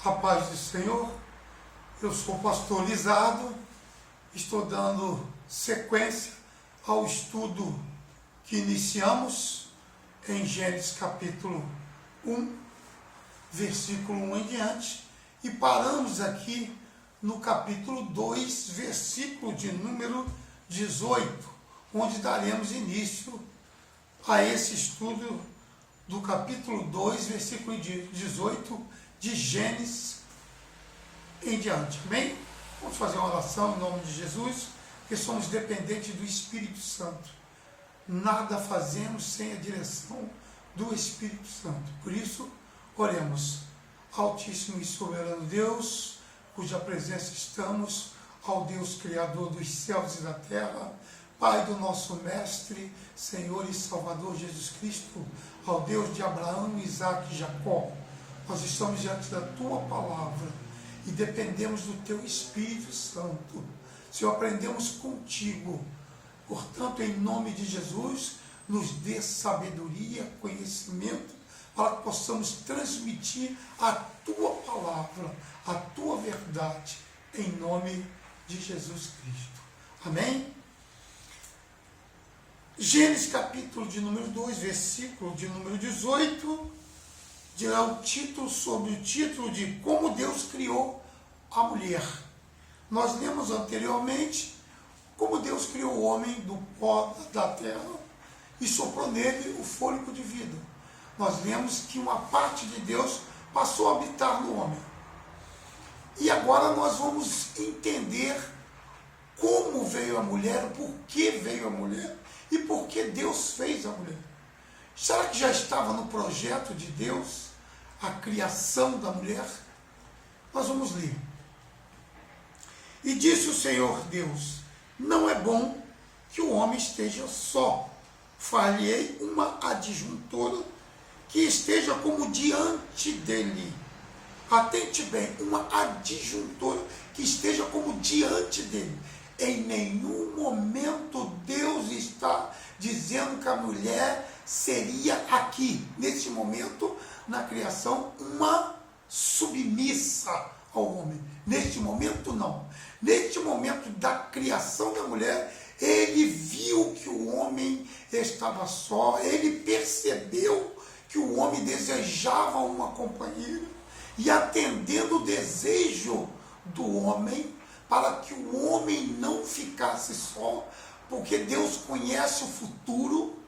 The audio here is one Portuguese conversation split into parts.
A paz do Senhor, eu sou o pastor Lisardo, estou dando sequência ao estudo que iniciamos em Gênesis capítulo 1, versículo 1 em diante, e paramos aqui no capítulo 2, versículo de número 18, onde daremos início a esse estudo do capítulo 2, versículo 18 de Gênesis em diante. Amém? Vamos fazer uma oração em nome de Jesus, porque somos dependentes do Espírito Santo. Nada fazemos sem a direção do Espírito Santo. Por isso, oremos. Altíssimo e soberano Deus, cuja presença estamos, ao Deus Criador dos céus e da terra, Pai do nosso Mestre, Senhor e Salvador Jesus Cristo, ao Deus de Abraão, Isaque e Jacó, nós estamos diante da Tua Palavra e dependemos do Teu Espírito Santo. Senhor, aprendemos contigo. Portanto, em nome de Jesus, nos dê sabedoria, conhecimento, para que possamos transmitir a Tua Palavra, a Tua verdade, em nome de Jesus Cristo. Amém? Gênesis capítulo de número 2, versículo de número 18, dirá o título sobre o título de como Deus criou a mulher. Nós lemos anteriormente como Deus criou o homem do pó da terra e soprou nele o fôlego de vida. Nós lemos que uma parte de Deus passou a habitar no homem. E agora nós vamos entender como veio a mulher, por que veio a mulher e por que Deus fez a mulher. Será que já estava no projeto de Deus a criação da mulher? Nós vamos ler. E disse o Senhor Deus: não é bom que o homem esteja só. Far-lhe-ei uma adjuntora que esteja como diante dele. Atente bem, uma adjuntora que esteja como diante dele. Em nenhum momento Deus está dizendo que a mulher seria aqui, nesse momento, na criação, uma submissa ao homem. Neste momento, não. Neste momento da criação da mulher, ele viu que o homem estava só, ele percebeu que o homem desejava uma companheira, e atendendo o desejo do homem, para que o homem não ficasse só, porque Deus conhece o futuro,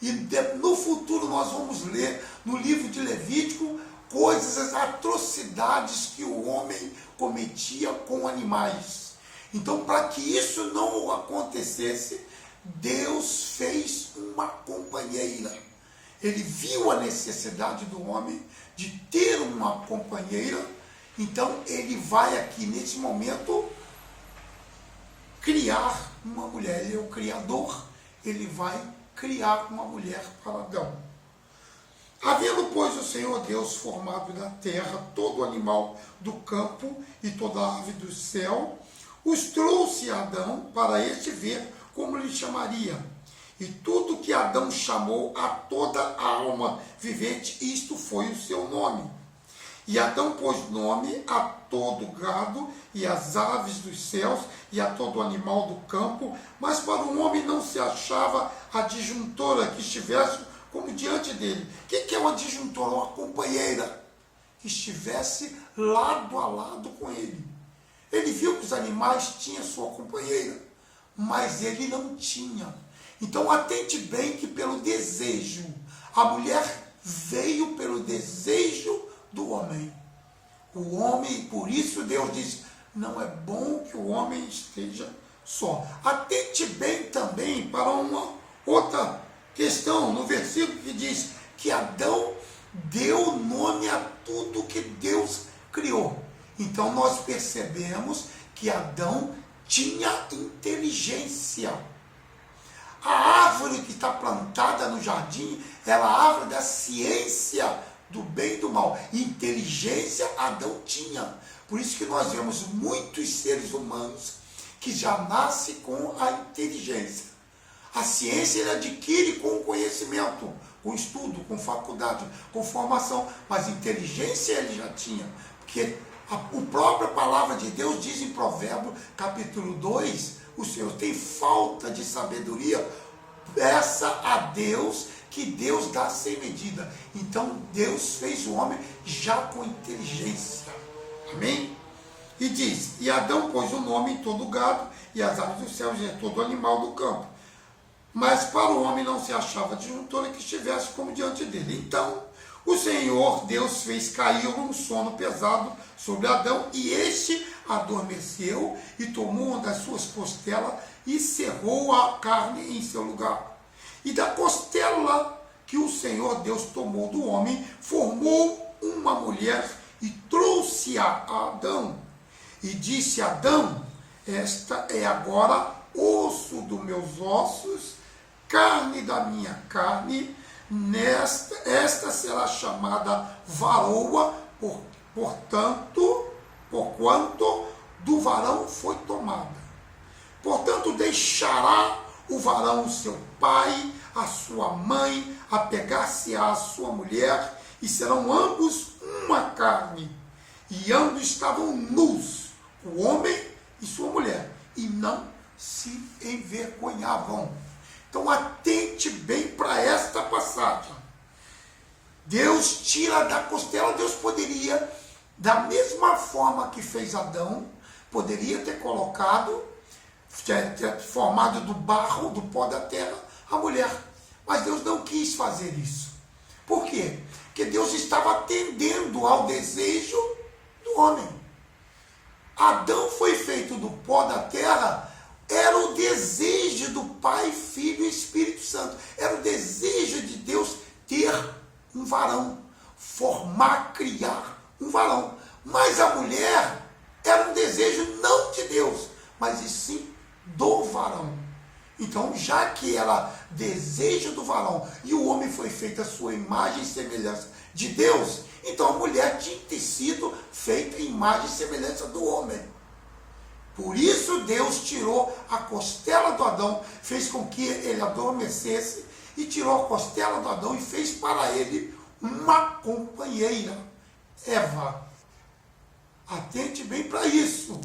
e no futuro nós vamos ler no livro de Levítico coisas, as atrocidades que o homem cometia com animais. Então, para que isso não acontecesse, Deus fez uma companheira. Ele viu a necessidade do homem de ter uma companheira, então ele vai aqui nesse momento criar uma mulher. Ele é o Criador, ele vai criar uma mulher para Adão. Havendo, pois, o Senhor Deus formado da terra todo animal do campo e toda ave do céu, os trouxe a Adão para este ver como lhe chamaria. E tudo que Adão chamou a toda a alma vivente, isto foi o seu nome. E Adão pôs nome a todo gado e às aves dos céus e a todo animal do campo, mas para o homem não se achava adjuntora que estivesse como diante dele. O que é uma adjuntora? Uma companheira que estivesse lado a lado com ele. Ele viu que os animais tinham sua companheira, mas ele não tinha. Então atente bem que pelo desejo, a mulher veio pelo desejo do homem. O homem, por isso Deus diz, não é bom que o homem esteja só. Atente bem também para uma outra questão, no versículo que diz que Adão deu nome a tudo que Deus criou. Então nós percebemos que Adão tinha inteligência. A árvore que está plantada no jardim era a árvore da ciência do bem e do mal. Inteligência Adão tinha. Por isso que nós vemos muitos seres humanos que já nascem com a inteligência. A ciência ele adquire com o conhecimento, com estudo, com faculdade, com formação. Mas inteligência ele já tinha. que a própria palavra de Deus diz em Provérbios capítulo 2, o Senhor tem falta de sabedoria, peça a Deus, que Deus dá sem medida. Então Deus fez o homem já com inteligência. Amém? E diz, e Adão pôs o nome em todo gado, e as aves do céu, e em todo animal do campo. Mas para o homem não se achava disjuntora que estivesse como diante dele. Então o Senhor Deus fez cair um sono pesado sobre Adão, e este adormeceu, e tomou uma das suas costelas, e cerrou a carne em seu lugar. E da costela que o Senhor Deus tomou do homem, formou uma mulher, e trouxe-a a Adão. E disse a Adão, esta é agora osso dos meus ossos, carne da minha carne, esta será chamada varoa, porquanto do varão foi tomada. Portanto, deixará o varão seu pai, a sua mãe, apegar-se-á à sua mulher, e serão ambos uma carne. E ambos estavam nus, o homem e sua mulher, e não se envergonhavam. Então atente bem para esta passagem. Deus tira da costela, Deus poderia, da mesma forma que fez Adão, poderia ter colocado, ter formado do barro, do pó da terra, a mulher. Mas Deus não quis fazer isso. Por quê? Porque Deus estava atendendo ao desejo do homem. Adão foi feito do pó da terra, era o desejo do Pai, Filho e Espírito Santo. Era o desejo de Deus ter um varão, formar, criar um varão. Mas a mulher era um desejo não de Deus, mas e sim do varão. Então, já que era desejo do varão e o homem foi feito à sua imagem e semelhança de Deus, então a mulher tinha que ter sido feita à imagem e semelhança do homem. Por isso Deus tirou a costela do Adão, fez com que ele adormecesse, e tirou a costela do Adão e fez para ele uma companheira, Eva. Atente bem para isso.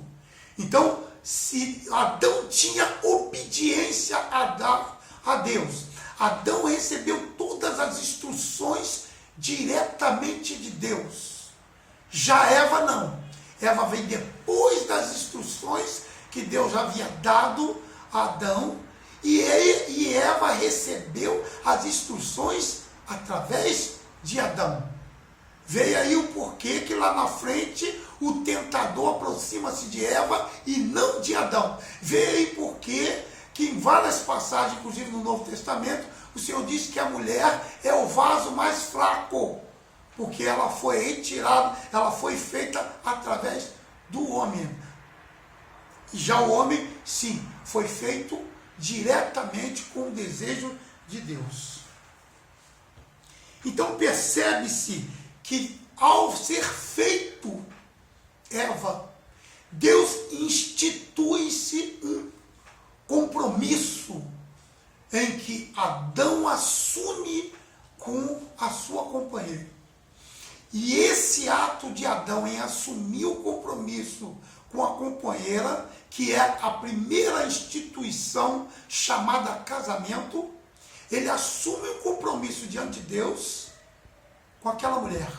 Então, se Adão tinha obediência a dar a Deus, Adão recebeu todas as instruções diretamente de Deus. Já Eva não. Eva vem depois das instruções que Deus já havia dado a Adão, e Eva recebeu as instruções através de Adão. Veio aí o porquê que lá na frente o tentador aproxima-se de Eva e não de Adão. Veio aí porquê que em várias passagens, inclusive no Novo Testamento, o Senhor diz que a mulher é o vaso mais fraco, porque ela foi retirada, ela foi feita através do homem. E já o homem, sim, foi feito diretamente com o desejo de Deus. Então percebe-se que ao ser feito Eva, Deus institui-se um compromisso em que Adão assume com a sua companheira. E esse ato de Adão em assumir o compromisso com a companheira, que é a primeira instituição chamada casamento, ele assume um compromisso diante de Deus com aquela mulher.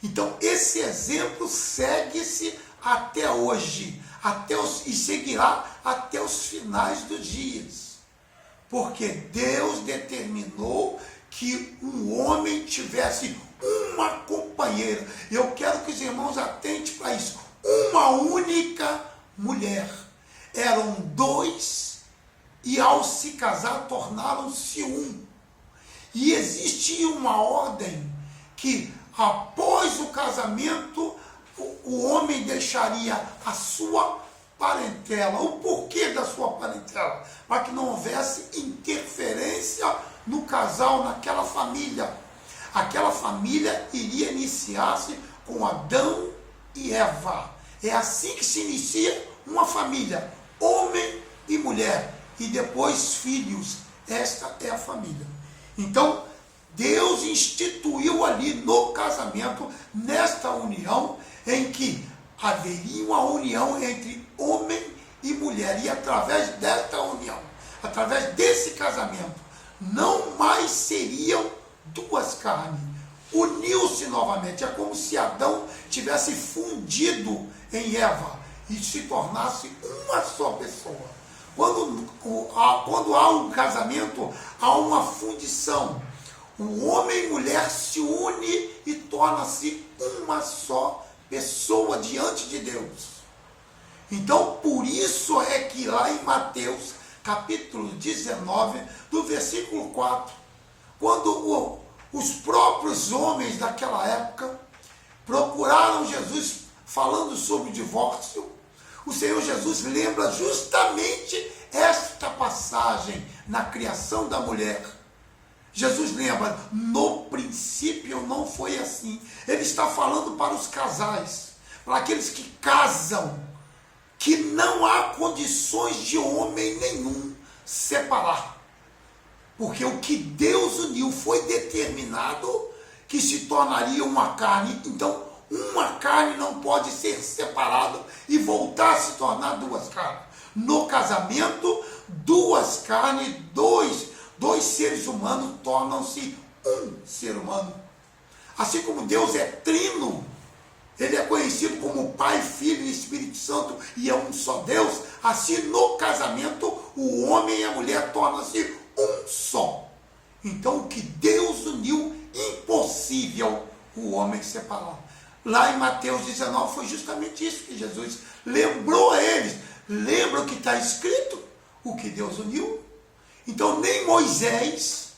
Então esse exemplo segue-se até hoje, e seguirá até os finais dos dias. Porque Deus determinou que um homem tivesse uma companheira. Eu quero que os irmãos atentem para isso. Uma única mulher. Eram dois, e ao se casar tornaram-se um. E existia uma ordem que após o casamento o homem deixaria a sua parentela. O porquê da sua parentela? Para que não houvesse interferência no casal, naquela família. Aquela família iria iniciar-se com Adão e Eva. É assim que se inicia uma família, homem e mulher, e depois filhos. Esta é a família. Então, Deus instituiu ali no casamento, nesta união, em que haveria uma união entre homem e mulher. E através desta união, através desse casamento, não mais seriam duas carnes. Uniu-se novamente. É como se Adão tivesse fundido em Eva e se tornasse uma só pessoa. Quando há um casamento, há uma fundição. O homem e mulher se unem e torna-se uma só pessoa diante de Deus. Então, por isso é que lá em Mateus, capítulo 19, do versículo 4, quando os próprios homens daquela época procuraram Jesus falando sobre o divórcio, o Senhor Jesus lembra justamente esta passagem na criação da mulher. Jesus lembra, no princípio não foi assim. Ele está falando para os casais, para aqueles que casam, que não há condições de homem nenhum separar. Porque o que Deus uniu foi determinado que se tornaria uma carne. Então, uma carne não pode ser separada e voltar a se tornar duas carnes. No casamento, duas carnes, dois seres humanos tornam-se um ser humano. Assim como Deus é trino, Ele é conhecido como Pai, Filho e Espírito Santo, e é um só Deus. Assim, no casamento, o homem e a mulher tornam-se um só. Então, o que Deus uniu, impossível o homem separar. Lá em Mateus 19 foi justamente isso que Jesus lembrou a eles. Lembra o que está escrito? O que Deus uniu? Então, nem Moisés,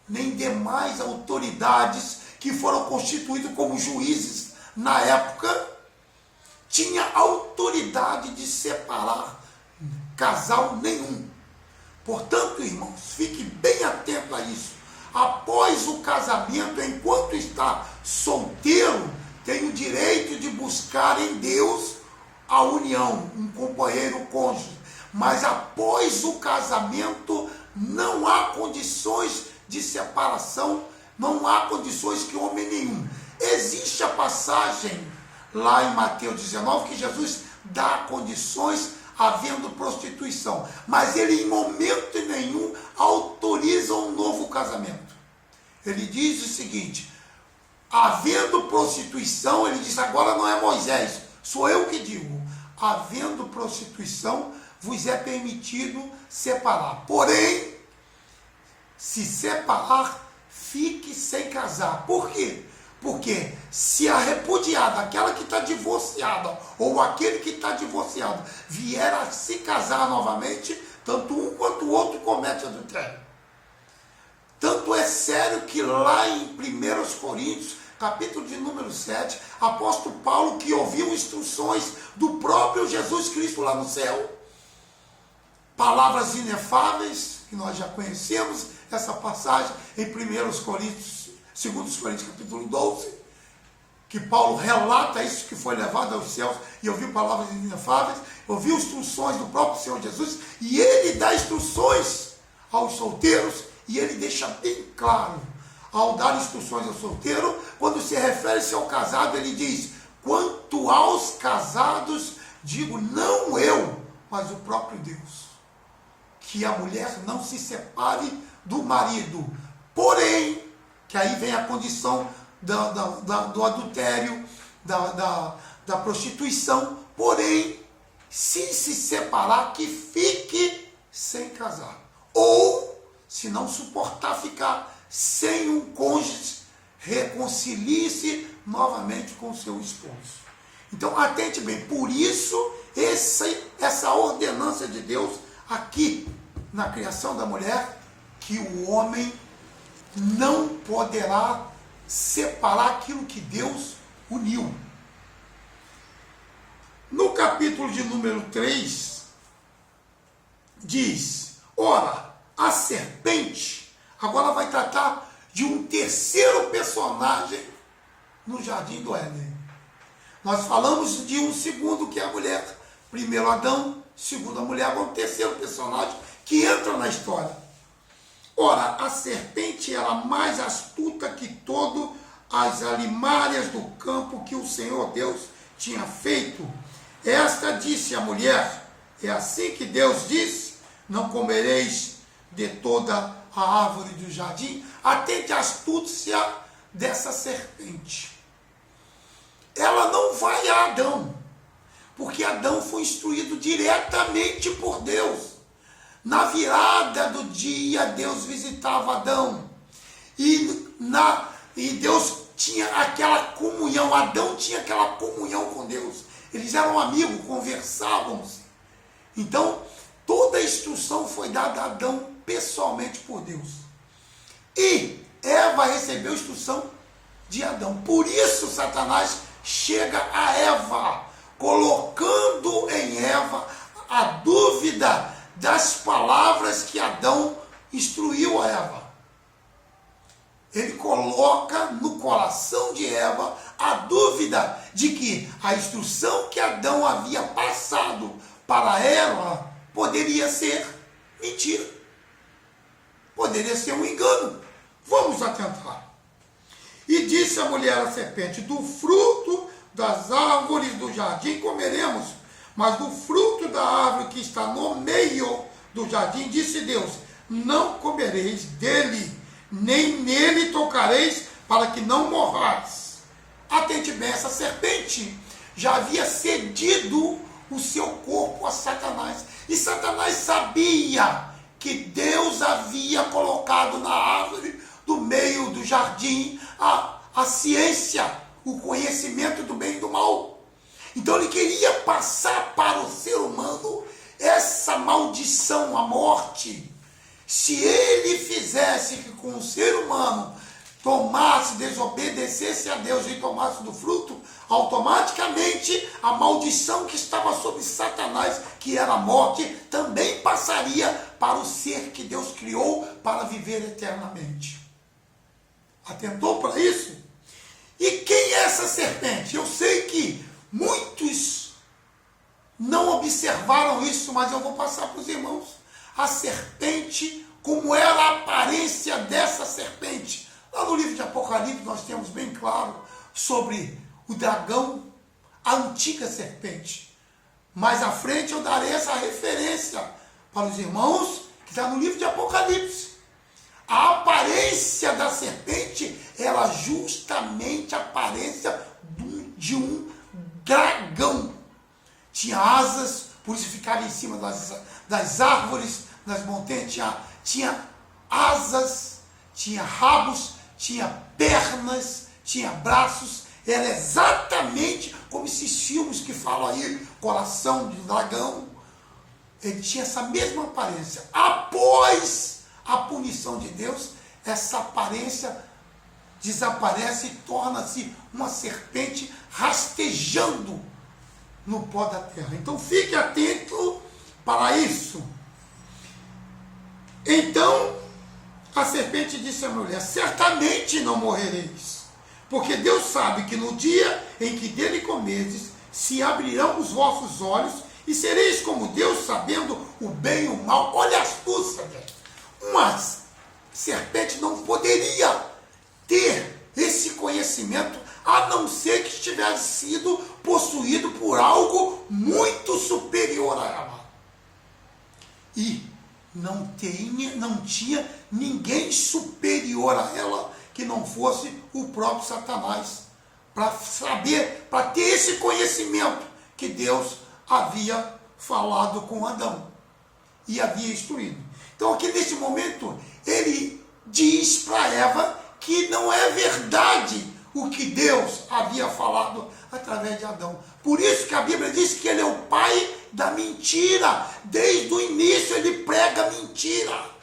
nem demais autoridades que foram constituídos como juízes na época, tinha autoridade de separar casal nenhum. Portanto, irmãos, fique bem atento a isso. Após o casamento, enquanto está solteiro, tem o direito de buscar em Deus a união, um companheiro cônjuge. Mas após o casamento, não há condições de separação, não há condições que homem nenhum. Existe a passagem lá em Mateus 19 que Jesus dá condições havendo prostituição, mas ele em momento nenhum autoriza um novo casamento. Ele diz o seguinte: havendo prostituição, ele diz, agora não é Moisés, sou eu que digo, havendo prostituição, vos é permitido separar. Porém, se separar, fique sem casar. Por quê? Porque se a repudiada, aquela que está divorciada, ou aquele que está divorciado, vier a se casar novamente, tanto um quanto o outro comete adultério. Tanto é sério que lá em 1 Coríntios, capítulo de número 7, apóstolo Paulo, que ouviu instruções do próprio Jesus Cristo lá no céu, palavras inefáveis, que nós já conhecemos, essa passagem em 1 Coríntios, 2 Coríntios capítulo 12, que Paulo relata isso, que foi levado aos céus e ouviu palavras inefáveis, ouviu instruções do próprio Senhor Jesus, e ele dá instruções aos solteiros, e ele deixa bem claro, ao dar instruções ao solteiro, quando se refere-se ao casado, ele diz, quanto aos casados, digo, não eu, mas o próprio Deus, que a mulher não se separe do marido, porém, que aí vem a condição do adultério, da prostituição, porém, se separar, que fique sem casar, ou, se não suportar ficar sem um cônjuge, reconcilie-se novamente com seu esposo. Então, atente bem, por isso, essa ordenança de Deus, aqui, na criação da mulher, que o homem não poderá separar aquilo que Deus uniu. No capítulo de número 3, diz, ora, a serpente, agora vai tratar de um terceiro personagem no Jardim do Éden. Nós falamos de um segundo, que é a mulher. Primeiro Adão, segundo a mulher, agora um terceiro personagem que entra na história. Ora, a serpente era mais astuta que todas as alimárias do campo que o Senhor Deus tinha feito. Esta disse à mulher, é assim que Deus disse, não comereis de toda a árvore do jardim. Atente à astúcia dessa serpente. Ela não vai a Adão, porque Adão foi instruído diretamente por Deus. Na virada do dia, Deus visitava Adão. E Deus tinha aquela comunhão, Adão tinha aquela comunhão com Deus. Eles eram amigos, conversavam-se. Então, toda a instrução foi dada a Adão pessoalmente por Deus. E Eva recebeu a instrução de Adão. Por isso, Satanás chega a Eva, colocando em Eva a dúvida das palavras que Adão instruiu a Eva. Ele coloca no coração de Eva a dúvida de que a instrução que Adão havia passado para ela poderia ser mentira. Poderia ser um engano. Vamos atentar. E disse a mulher à serpente, do fruto das árvores do jardim comeremos, mas do fruto da árvore que está no meio do jardim, disse Deus, não comereis dele, nem nele tocareis, para que não morrais. Atente bem, essa serpente já havia cedido o seu corpo a Satanás. E Satanás sabia que Deus havia colocado na árvore do meio do jardim a ciência, o conhecimento do bem e do mal. Então ele queria passar para o ser humano essa maldição, a morte. Se ele fizesse que com o ser humano tomasse, desobedecesse a Deus e tomasse do fruto, automaticamente a maldição que estava sobre Satanás, que era a morte, também passaria para o ser que Deus criou para viver eternamente. Atentou para isso? E quem é essa serpente? Eu sei que muitos não observaram isso, mas eu vou passar para os irmãos. A serpente, como era a aparência dessa serpente. Lá no livro de Apocalipse nós temos bem claro sobre o dragão, a antiga serpente. Mais à frente eu darei essa referência para os irmãos, que está no livro de Apocalipse. A aparência da serpente era justamente a aparência de um dragão. Tinha asas, por isso ficava em cima das árvores, das montanhas, tinha asas, tinha rabos, tinha pernas, tinha braços. Era exatamente como esses filmes que falam aí, Coração de Dragão. Ele tinha essa mesma aparência. Após a punição de Deus, essa aparência desaparece e torna-se uma serpente rastejando no pó da terra. Então fique atento para isso. Então a serpente disse à mulher, certamente não morrereis, porque Deus sabe que no dia em que dele comerdes, se abrirão os vossos olhos e sereis como Deus, sabendo o bem e o mal. Olha a astúcia, gente. Uma serpente não poderia ter esse conhecimento a não ser que tivesse sido possuído por algo muito superior a ela. E não tinha ninguém superior a ela que não fosse o próprio Satanás, para saber, para ter esse conhecimento que Deus havia falado com Adão e havia instruído. Então aqui nesse momento ele diz para Eva que não é verdade o que Deus havia falado através de Adão. Por isso que a Bíblia diz que ele é o pai da mentira. Desde o início ele prega mentira.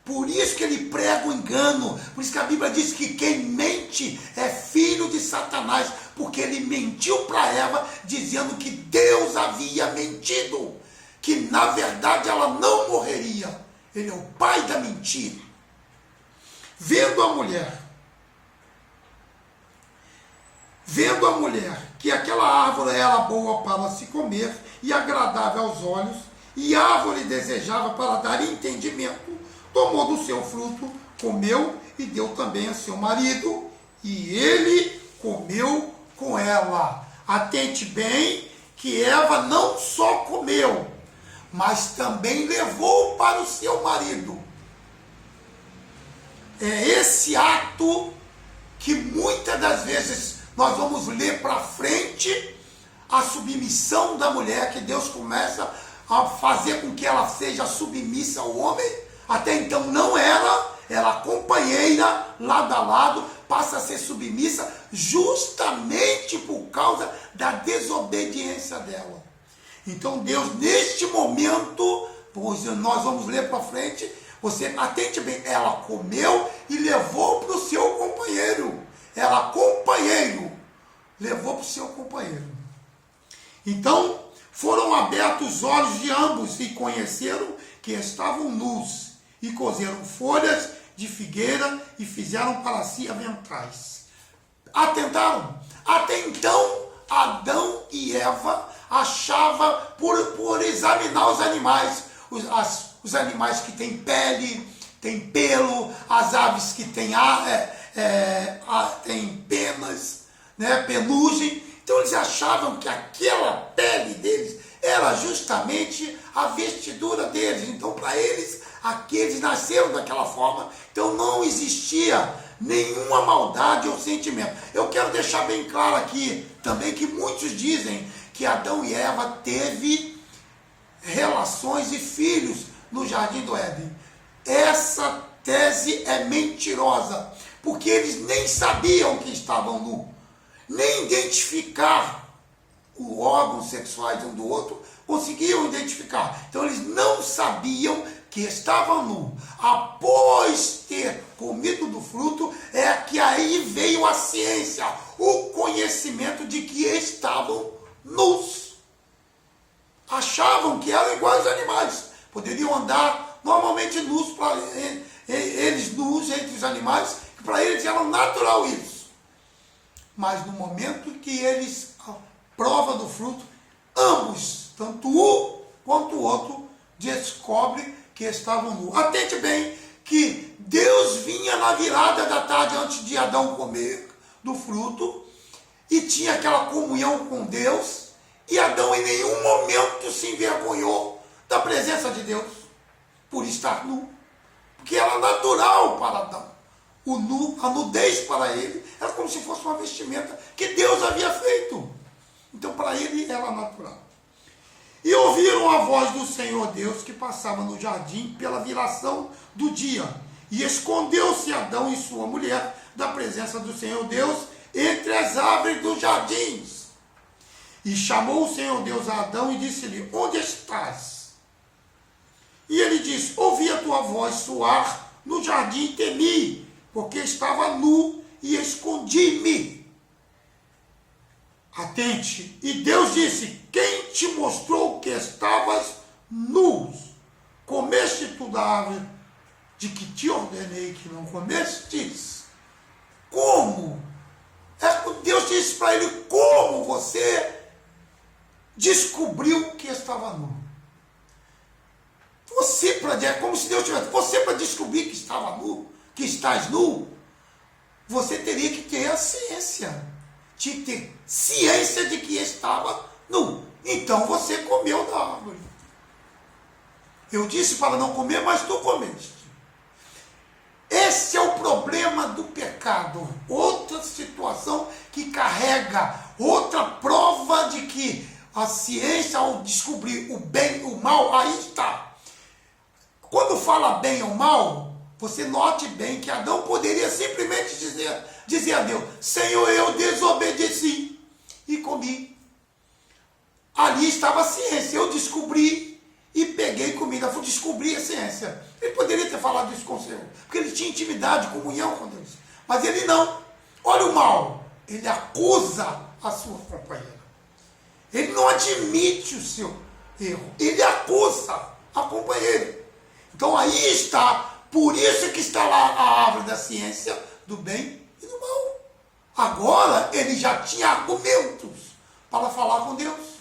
Por isso que ele prega o engano. Por isso que a Bíblia diz que quem mente é filho de Satanás. Porque ele mentiu para Eva dizendo que Deus havia mentido. Que na verdade ela não morreria. Ele é o pai da mentira. Vendo a mulher que aquela árvore era boa para se comer e agradável aos olhos, e árvore desejava para dar entendimento, tomou do seu fruto, comeu e deu também a seu marido, e ele comeu com ela. Atente bem que Eva não só comeu, mas também levou para o seu marido. É esse ato que muitas das vezes nós vamos ler para frente, a submissão da mulher, que Deus começa a fazer com que ela seja submissa ao homem. Até então não era companheira, lado a lado, passa a ser submissa justamente por causa da desobediência dela. Então Deus, neste momento, pois nós vamos ler para frente, você atente bem, ela comeu e levou para o seu companheiro. Ela, companheiro, levou para o seu companheiro. Então, foram abertos os olhos de ambos e conheceram que estavam nus, e cozeram folhas de figueira e fizeram para si aventais. Atentaram. Até então, Adão e Eva achavam, por examinar os animais, os animais que têm pele, têm pelo, as aves que têm penas, né, penugem. Então eles achavam que aquela pele deles era justamente a vestidura deles. Então para eles, aqueles nasceram daquela forma. Então não existia nenhuma maldade ou sentimento. Eu quero deixar bem claro aqui também que muitos dizem que Adão e Eva teve relações e filhos no Jardim do Éden. Essa tese é mentirosa, porque eles nem sabiam que estavam nus, nem identificar os órgãos sexuais um do outro, conseguiam identificar. Então eles não sabiam que estavam nus. Após ter comido do fruto, é que aí veio a ciência, o conhecimento de que estavam nus. Achavam que eram iguais aos animais, poderiam andar normalmente nus, eles nus entre os animais, que para eles era natural isso. Mas no momento que eles provam do fruto, ambos, tanto um quanto o outro, descobrem que estavam nus. Atente bem que Deus vinha na virada da tarde antes de Adão comer do fruto e tinha aquela comunhão com Deus, e Adão em nenhum momento se envergonhou da presença de Deus por estar nu, porque era natural para Adão. O nu, a nudez para ele era como se fosse uma vestimenta que Deus havia feito. Então para ele era natural. E ouviram a voz do Senhor Deus que passava no jardim pela viração do dia. E escondeu-se Adão e sua mulher da presença do Senhor Deus entre as árvores dos jardins. E chamou o Senhor Deus a Adão e disse-lhe: onde estás? E ele disse: ouvi a tua voz soar no jardim e temi, porque estava nu e escondi-me. Atente. E Deus disse: quem te mostrou que estavas nu? Comeste tu da árvore de que te ordenei que não comestes? Como? Deus disse para ele: como você descobriu que estava nu? Você, como se Deus tivesse, você para descobrir que estava nu, que estás nu, você teria que ter a ciência, tinha que ter ciência de que estava nu. Então você comeu da árvore. Eu disse para não comer, mas tu comeste. Esse é o problema do pecado. Outra situação que carrega, outra prova de que a ciência, ao descobrir o bem e o mal, aí está. Quando fala bem ou mal, você note bem que Adão poderia simplesmente dizer a Deus: Senhor, eu desobedeci e comi. Ali estava a ciência, eu descobri e peguei comida, fui descobrir a ciência. Ele poderia ter falado isso com o Senhor, porque ele tinha intimidade, comunhão com Deus. Mas ele não. Olha o mal, ele acusa a sua companheira. Ele não admite o seu erro, ele acusa a companheira. Então aí está, por isso que está lá a árvore da ciência do bem e do mal. Agora ele já tinha argumentos para falar com Deus.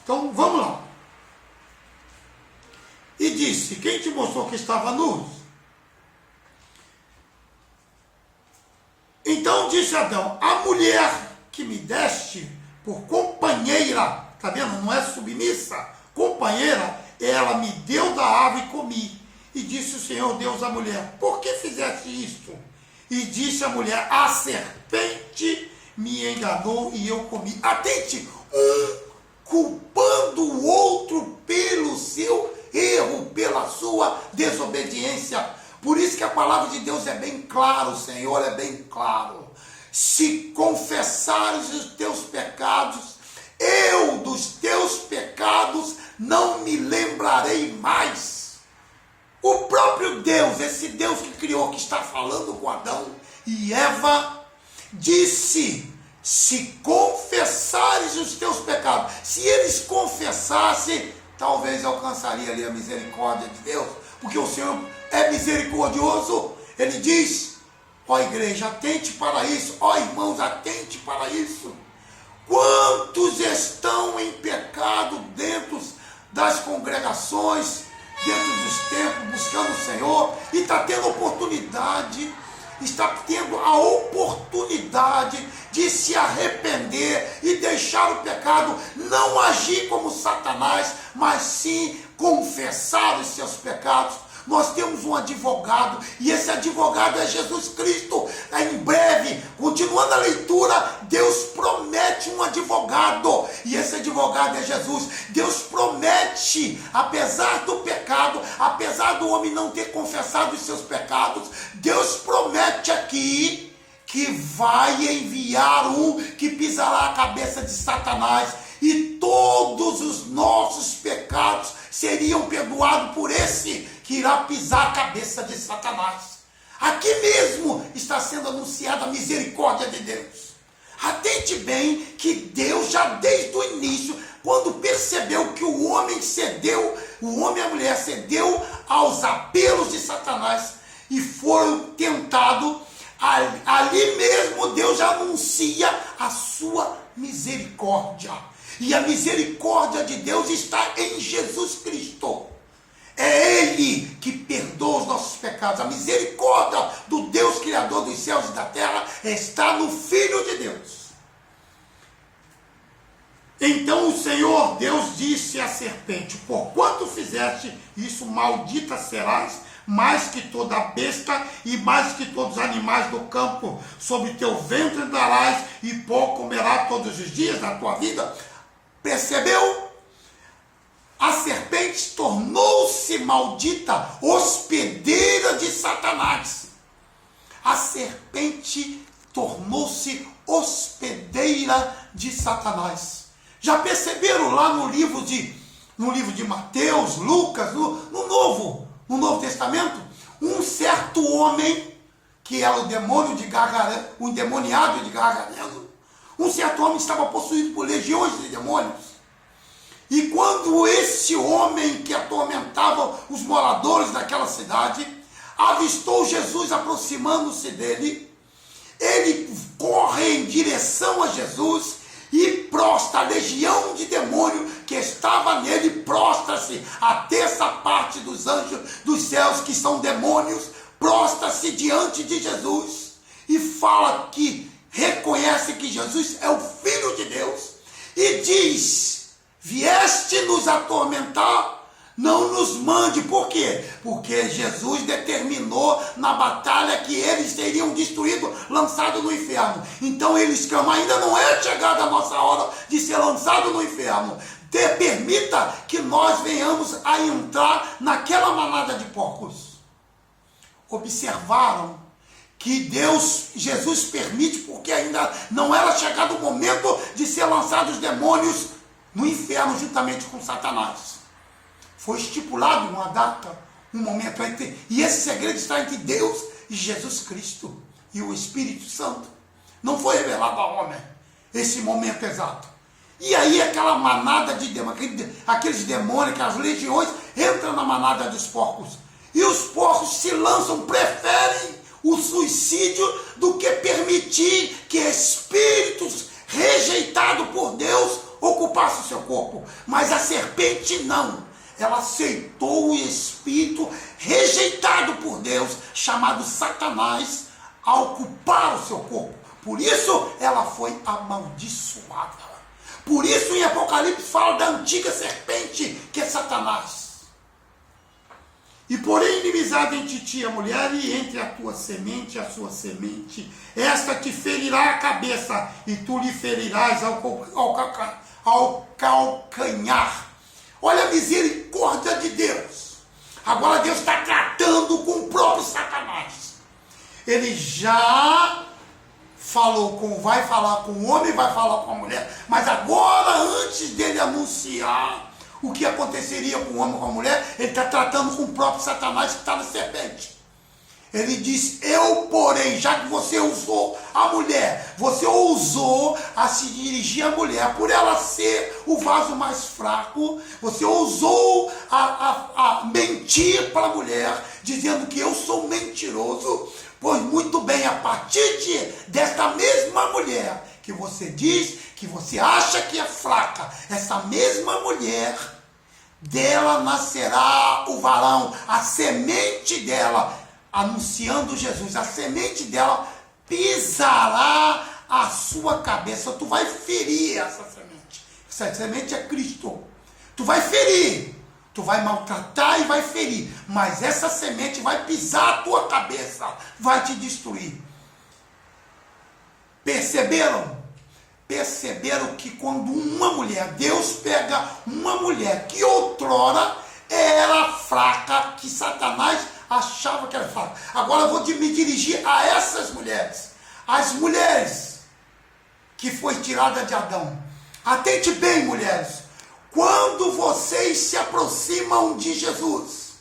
Então vamos lá. E e disse: quem te mostrou que estava nu? Então disse Adão: a mulher que me deste por companheira, está vendo? Não é submissa, companheira, ela me deu da árvore e comi. E disse o Senhor Deus à mulher: por que fizeste isto? E disse a mulher: a serpente me enganou e eu comi. Atente, um culpando o outro pelo seu erro, pela sua desobediência. Por isso que a palavra de Deus é bem clara, o Senhor é bem claro. Se confessares os teus pecados, eu dos teus pecados não me lembrarei mais. O próprio Deus, esse Deus que criou, que está falando com Adão e Eva, disse: se confessares os teus pecados, se eles confessassem, talvez alcançaria ali a misericórdia de Deus, porque o Senhor é misericordioso. Ele diz: ó igreja, atente para isso, ó irmãos, atente para isso. Quantos estão em pecado dentro das congregações, dentro dos templos, buscando o Senhor, e está tendo oportunidade, está tendo a oportunidade de se arrepender e deixar o pecado, não agir como Satanás, mas sim confessar os seus pecados. Nós temos um advogado, e esse advogado é Jesus Cristo. Em breve, continuando a leitura, Deus promete um advogado, e esse advogado é Jesus. Deus promete, apesar do pecado, apesar do homem não ter confessado os seus pecados, Deus promete aqui que vai enviar um que pisará a cabeça de Satanás, e todos os nossos pecados seriam perdoados por esse que irá pisar a cabeça de Satanás. Aqui mesmo está sendo anunciada a misericórdia de Deus. Atente bem que Deus, já desde o início, quando percebeu que o homem cedeu, o homem e a mulher cedeu aos apelos de Satanás e foram tentados, ali mesmo Deus já anuncia a sua misericórdia. E a misericórdia de Deus está em Jesus Cristo. É Ele que perdoa os nossos pecados. A misericórdia do Deus Criador dos céus e da terra está no Filho de Deus. Então o Senhor Deus disse à serpente: porquanto fizeste isso, maldita serás, mais que toda besta e mais que todos os animais do campo. Sobre teu ventre darás, e pó comerá todos os dias da tua vida. Percebeu? A serpente tornou-se maldita, hospedeira de Satanás. A serpente tornou-se hospedeira de Satanás. Já perceberam lá no livro de Mateus, Lucas, no Novo Testamento? Um certo homem, que era o demônio de Gagareno, o endemoniado de Gagareno, um certo homem estava possuído por legiões de demônios. E quando esse homem que atormentava os moradores daquela cidade avistou Jesus aproximando-se dele, ele corre em direção a Jesus e prostra. A legião de demônio que estava nele prostra-se. A terça parte dos anjos dos céus, que são demônios, prostra-se diante de Jesus e fala que reconhece que Jesus é o Filho de Deus e diz: vieste nos atormentar, não nos mande. Por quê? Porque Jesus determinou na batalha que eles seriam destruídos, lançados no inferno. Então eles clamam: ainda não é chegada a nossa hora de ser lançado no inferno. Permita que nós venhamos a entrar naquela manada de porcos. Observaram que Jesus permite, porque ainda não era chegado o momento de ser lançados os demônios no inferno juntamente com Satanás. Foi estipulado uma data, um momento, e esse segredo está entre Deus e Jesus Cristo e o Espírito Santo. Não foi revelado ao homem esse momento exato. E aí aquela manada de demônios, aqueles demônios, aquelas legiões, entram na manada dos porcos. E os porcos se lançam, preferem o suicídio do que permitir que espíritos rejeitados por Deus ocupassem o seu corpo. Mas a serpente não. ela aceitou o espírito rejeitado por Deus, chamado Satanás, a ocupar o seu corpo. Por isso ela foi amaldiçoada. Por isso em Apocalipse fala da antiga serpente, que é Satanás. E porém inimizade entre ti, a mulher, e entre a tua semente e a sua semente. Esta te ferirá a cabeça, e tu lhe ferirás ao calcanhar. Olha a misericórdia de Deus. Agora Deus está tratando com o próprio Satanás. Ele já vai falar com o homem, vai falar com a mulher. Mas agora, antes dele anunciar o que aconteceria com o homem e com a mulher, ele está tratando com o próprio Satanás que está na serpente. Ele diz: eu, porém, já que você usou a mulher, você ousou a se dirigir à mulher, por ela ser o vaso mais fraco, você ousou a mentir para a mulher, dizendo que eu sou mentiroso. Pois muito bem, a partir desta mesma mulher que você diz que você acha que é fraca, essa mesma mulher, dela nascerá o varão, a semente dela, anunciando Jesus, a semente dela pisará a sua cabeça. Tu vai ferir essa semente. Essa semente é Cristo. Tu vai ferir, tu vai maltratar e vai ferir, mas essa semente vai pisar a tua cabeça, vai te destruir. Perceberam? Perceberam que quando uma mulher, Deus pega uma mulher que outrora era fraca, que Satanás achava que era fraca. Agora eu vou me dirigir a essas mulheres, as mulheres que foi tirada de Adão. Atente bem, mulheres. Quando vocês se aproximam de Jesus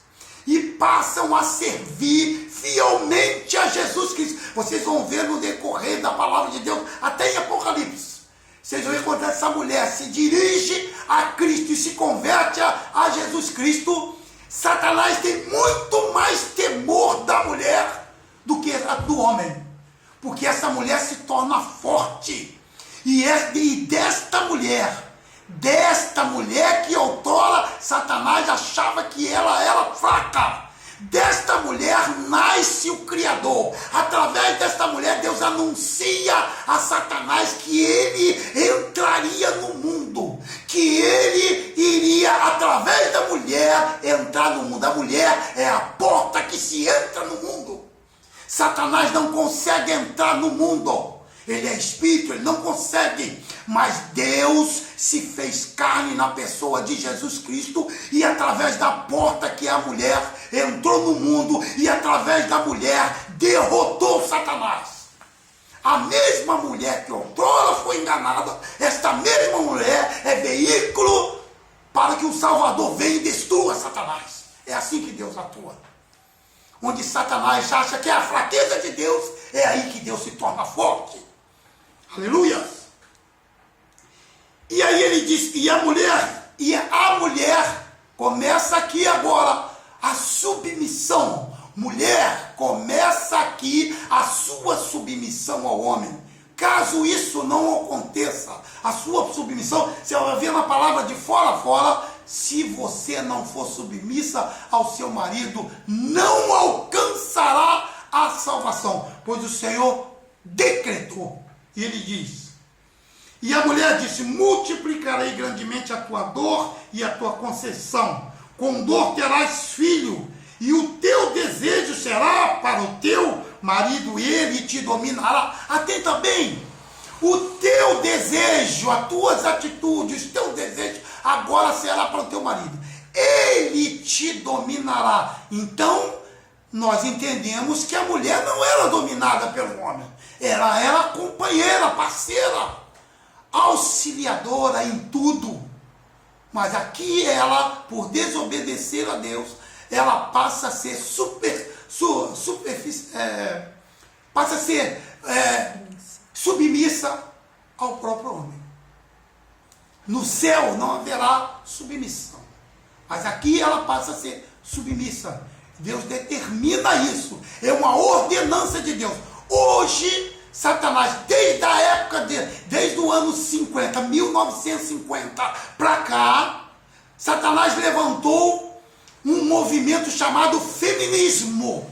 e passam a servir fielmente a Jesus Cristo, vocês vão ver no decorrer da palavra de Deus, até em Apocalipse, vocês vão encontrar essa mulher se dirige a Cristo e se converte a Jesus Cristo. Satanás tem muito mais temor da mulher do que do homem, porque essa mulher se torna forte, e desta mulher que outrora Satanás achava que ela era fraca, desta mulher nasce o Criador. Através desta mulher, Deus anuncia a Satanás que ele entraria no mundo, que ele iria, através da mulher, entrar no mundo. A mulher é a porta que se entra no mundo. Satanás não consegue entrar no mundo. Ele é espírito, ele não consegue, mas Deus se fez carne na pessoa de Jesus Cristo, e através da porta que é a mulher, entrou no mundo, e através da mulher derrotou Satanás. A mesma mulher que outrora foi enganada, esta mesma mulher é veículo para que o Salvador venha e destrua Satanás. É assim que Deus atua. Onde Satanás acha que é a fraqueza de Deus, é aí que Deus se torna forte. Aleluia! E aí ele diz, e a mulher começa aqui agora a submissão. Mulher, começa aqui a sua submissão ao homem. Caso isso não aconteça, a sua submissão, você vai ver na palavra de fora a fora, se você não for submissa ao seu marido, não alcançará a salvação, pois o Senhor decretou. E ele diz, e a mulher disse, multiplicarei grandemente a tua dor e a tua conceição. Com dor terás filho, e o teu desejo será para o teu marido, ele te dominará. Atenta bem, o teu desejo, as tuas atitudes, o teu desejo agora será para o teu marido. Ele te dominará. Então, nós entendemos que a mulher não era dominada pelo homem. Ela era companheira, parceira, auxiliadora em tudo. Mas aqui ela, por desobedecer a Deus, ela passa a ser submissa ao próprio homem. No céu não haverá submissão, mas aqui ela passa a ser submissa. Deus determina isso, é uma ordenança de Deus. Hoje, Satanás, desde a época, desde o ano 50, 1950 para cá, Satanás levantou um movimento chamado feminismo.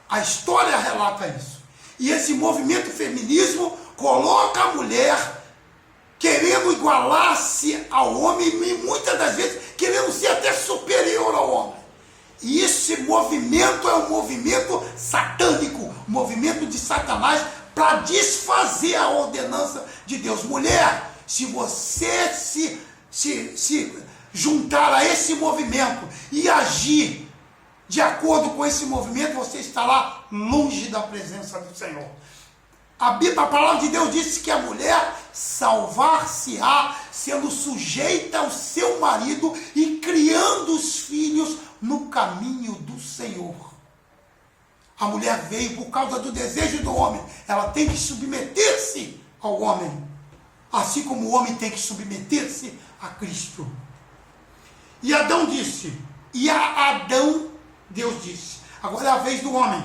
A história relata isso. E esse movimento feminismo coloca a mulher querendo igualar-se ao homem e muitas das vezes querendo ser até superior ao homem. E esse movimento é um movimento satânico, um movimento de Satanás para desfazer a ordenança de Deus. Mulher, se você se juntar a esse movimento e agir de acordo com esse movimento, você estará longe da presença do Senhor. A palavra de Deus disse que a mulher salvar-se-á sendo sujeita ao seu marido e criando os filhos no caminho do Senhor. A mulher veio por causa do desejo do homem. Ela tem que submeter-se ao homem, assim como o homem tem que submeter-se a Cristo. E Adão disse, e a Adão Deus disse, agora é a vez do homem: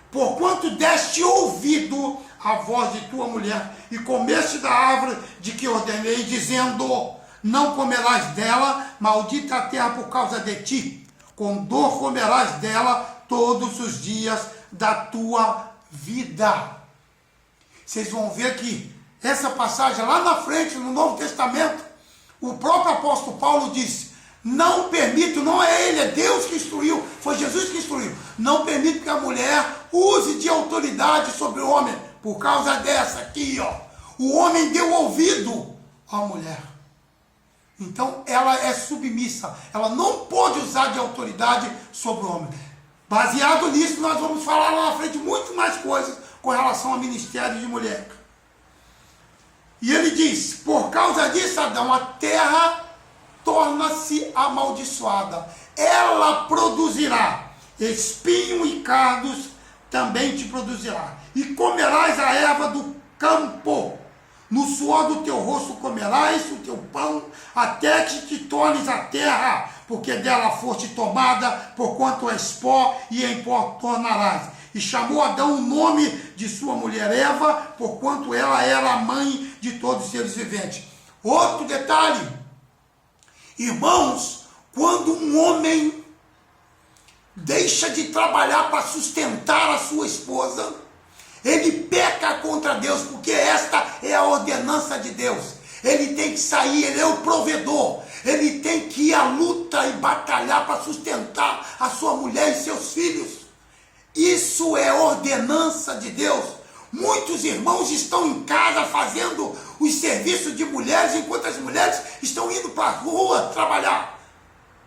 porquanto deste ouvido à voz de tua mulher e comeste da árvore de que ordenei, dizendo, não comerás dela, maldita a terra por causa de ti, com dor comerás dela todos os dias da tua vida. Vocês vão ver que essa passagem lá na frente, no Novo Testamento, o próprio apóstolo Paulo disse, não permito, não é ele, é Deus que instruiu, foi Jesus que instruiu, não permito que a mulher use de autoridade sobre o homem, por causa dessa aqui, ó. O homem deu ouvido à mulher. Então ela é submissa, ela não pode usar de autoridade sobre o homem. Baseado nisso, nós vamos falar lá na frente muito mais coisas com relação ao ministério de mulher. E ele diz, por causa disso, Adão, a terra torna-se amaldiçoada. Ela produzirá espinho e cardos, também te produzirá. E comerás a erva do campo. No suor do teu rosto comerás o teu pão, até que te tornes a terra, porque dela foste tomada, porquanto és pó, e em pó tornarás. E chamou Adão o nome de sua mulher Eva, porquanto ela era a mãe de todos os seres viventes. Outro detalhe, irmãos, quando um homem deixa de trabalhar para sustentar a sua esposa, ele peca contra Deus, porque esta é a ordenança de Deus. Ele tem que sair, ele é o provedor, ele tem que ir à luta e batalhar para sustentar a sua mulher e seus filhos. Isso é ordenança de Deus. Muitos irmãos estão em casa fazendo os serviços de mulheres, enquanto as mulheres estão indo para a rua trabalhar.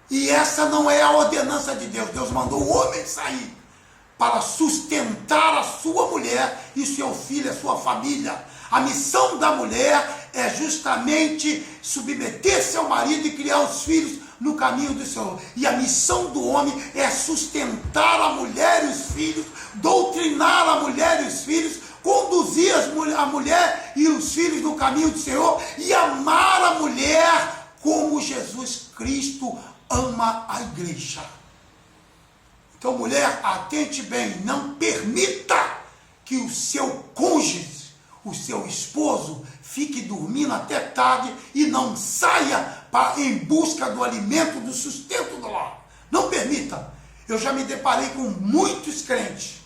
E essa não é a ordenança de Deus. Deus mandou o homem sair para sustentar a sua mulher e seu filho, a sua família. A missão da mulher é justamente submeter-se ao marido e criar os filhos no caminho do Senhor. E a missão do homem é sustentar a mulher e os filhos, doutrinar a mulher e os filhos, conduzir a mulher e os filhos no caminho do Senhor e amar a mulher como Jesus Cristo ama a igreja. Então, mulher, atente bem, não permita que o seu cônjuge, o seu esposo, fique dormindo até tarde e não saia em busca do alimento, do sustento do lar. Não permita. Eu já me deparei com muitos crentes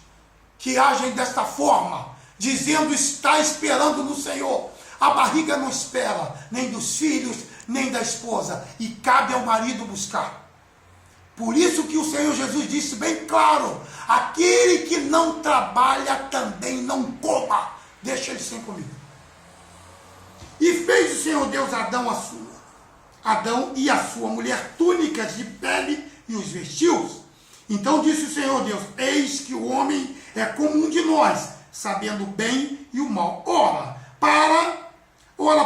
que agem desta forma, dizendo estar esperando no Senhor. A barriga não espera, nem dos filhos, nem da esposa, e cabe ao marido buscar. Por isso que o Senhor Jesus disse bem claro, aquele que não trabalha também não coma, deixa ele sem comida. E fez o Senhor Deus Adão e a sua mulher túnicas de pele e os vestiu. Então disse o Senhor Deus, eis que o homem é como um de nós, sabendo o bem e o mal. Ora,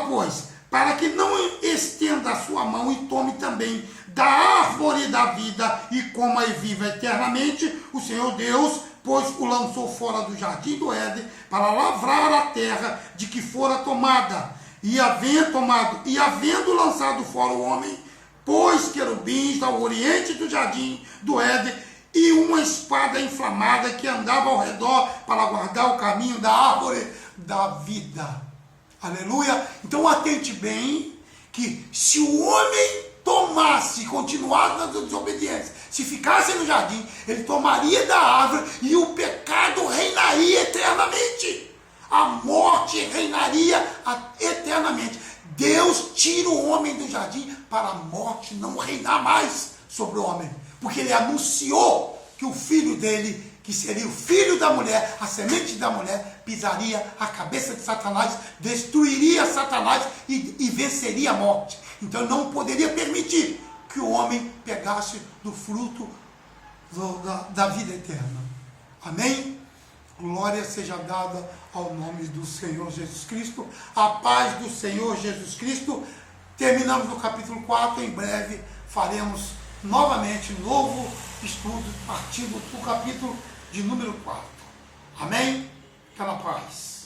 pois, para que não estenda a sua mão e tome também da árvore da vida e coma e viva eternamente, o Senhor Deus, pois o lançou fora do jardim do Éden para lavrar a terra de que fora tomada. E havendo lançado fora o homem, pôs querubins ao oriente do jardim do Éden e uma espada inflamada que andava ao redor para guardar o caminho da árvore da vida. Aleluia! Então atente bem que se o homem tomasse, continuasse na desobediência, se ficasse no jardim, ele tomaria da árvore e o pecado reinaria eternamente. A morte reinaria eternamente. Deus tira o homem do jardim para a morte não reinar mais sobre o homem. Porque ele anunciou que o filho dele, que seria o filho da mulher, a semente da mulher, pisaria a cabeça de Satanás, destruiria Satanás e venceria a morte. Então não poderia permitir que o homem pegasse do fruto da vida eterna. Amém? Glória seja dada ao nome do Senhor Jesus Cristo. A paz do Senhor Jesus Cristo. Terminamos no capítulo 4. Em breve faremos novamente novo estudo, partindo do capítulo de número 4. Amém? Fica na paz.